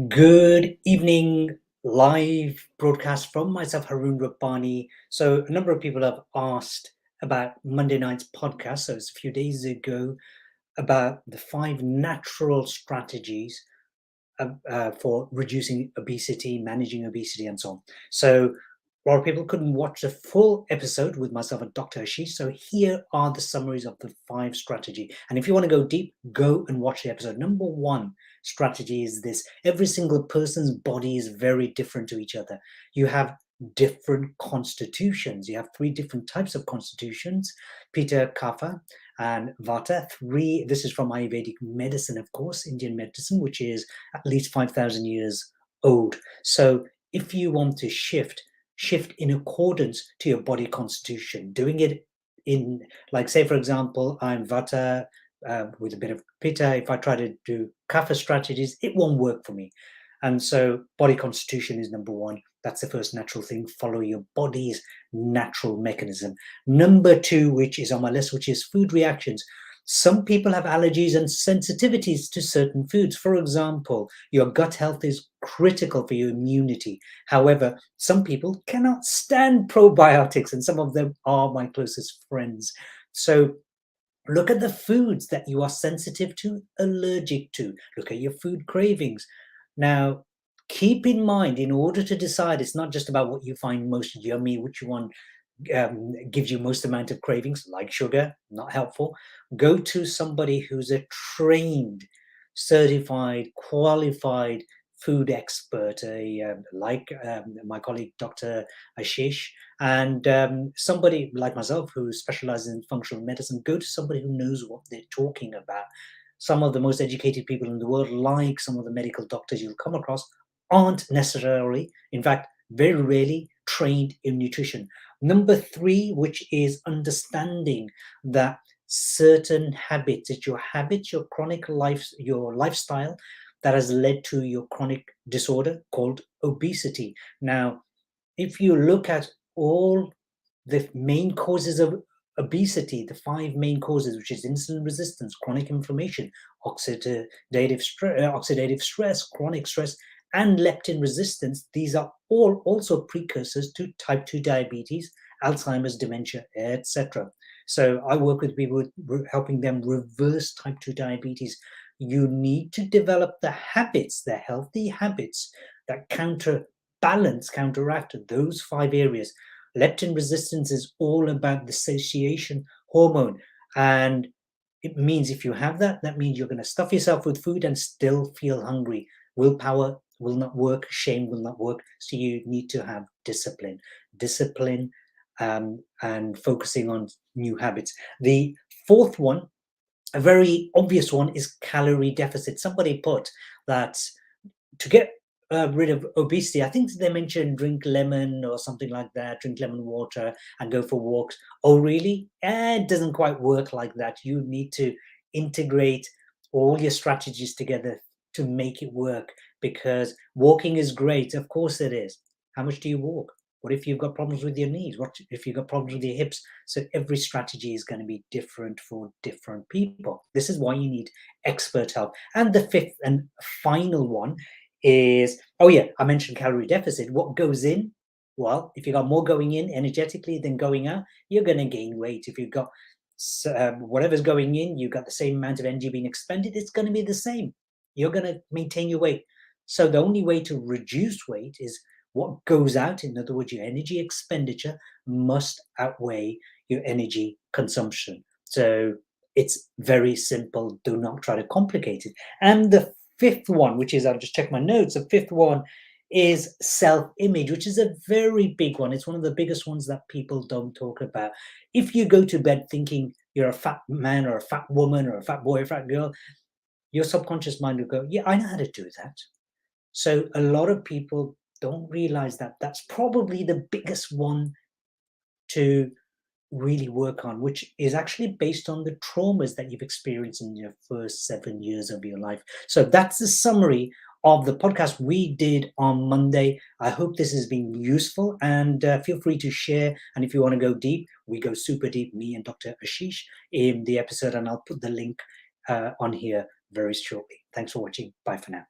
Good evening, live broadcast from myself, Haroon Rabbani. So, a number of people have asked about Monday night's podcast. So, it's a few days ago about the 5 natural strategies for reducing obesity, managing obesity, and so on. So, a lot of people couldn't watch the full episode with myself and Dr. Ashish. So, here are the summaries of the 5 strategy. And if you want to go deep, go and watch the episode. Number one strategy is this: every single person's body is very different to each other. You have different constitutions. You have 3 different types of constitutions: Pitta, Kapha, and Vata. This is from Ayurvedic medicine, of course, Indian medicine, which is at least 5,000 years old. So if you want to shift in accordance to your body constitution, doing it in, like, say, for example, I'm Vata with a bit of Pitta. If I try to do Kapha strategies, it won't work for me. And so body constitution is number one. That's the first natural thing. Follow your body's natural mechanism. Number two, which is on my list, which is food reactions. Some people have allergies and sensitivities to certain foods. For example, your gut health is critical for your immunity. However, some people cannot stand probiotics, and some of them are my closest friends. So look at the foods that you are sensitive to, allergic to. Look at your food cravings. Now, keep in mind, in order to decide, it's not just about what you find most yummy, which one gives you most amount of cravings, like sugar, not helpful. Go to somebody who's a trained, certified, qualified food expert, my colleague Dr. Ashish, and somebody like myself who specializes in functional medicine. Go to somebody who knows what they're talking about. Some of the most educated people in the world, like some of the medical doctors you'll come across, aren't necessarily, in fact, very rarely trained in nutrition. Number three, which is understanding that certain habits, it's your habits, your chronic life, your lifestyle that has led to your chronic disorder called obesity. Now, if you look at all the main causes of obesity, the 5 main causes, which is insulin resistance, chronic inflammation, oxidative stress, chronic stress, and leptin resistance, these are all also precursors to type 2 diabetes, Alzheimer's, dementia, etc. So I work with people helping them reverse type 2 diabetes. You need to develop the habits, the healthy habits that counteract those 5 areas. Leptin resistance is all about the satiation hormone. And it means if you have that, that means you're going to stuff yourself with food and still feel hungry. Willpower will not work, shame will not work. So you need to have discipline, and focusing on new habits. The fourth one, a very obvious one, is calorie deficit. Somebody put that to get rid of obesity, I think they mentioned drink lemon or something like that, drink lemon water and go for walks. Oh, really? It doesn't quite work like that. You need to integrate all your strategies together to make it work, because walking is great. Of course it is. How much do you walk? What if you've got problems with your knees? What if you've got problems with your hips? So every strategy is going to be different for different people. This is why you need expert help. And the fifth and final one is, oh yeah, I mentioned calorie deficit. What goes in? Well, if you got more going in energetically than going out, you're going to gain weight. If you've got whatever's going in, you've got the same amount of energy being expended, it's going to be the same. You're going to maintain your weight. So the only way to reduce weight is what goes out. In other words, your energy expenditure must outweigh your energy consumption. So it's very simple. Do not try to complicate it. And the fifth one, which is, I'll just check my notes, the fifth one is self-image, which is a very big one. It's one of the biggest ones that people don't talk about. If you go to bed thinking you're a fat man or a fat woman or a fat boy or a fat girl, your subconscious mind will go, yeah, I know how to do that. So a lot of people don't realize that that's probably the biggest one to really work on, which is actually based on the traumas that you've experienced in your first 7 years of your life. So that's the summary of the podcast we did on Monday. I hope this has been useful, and feel free to share. And if you want to go deep, we go super deep, me and Dr. Ashish, in the episode, and I'll put the link on here very shortly. Thanks for watching. Bye for now.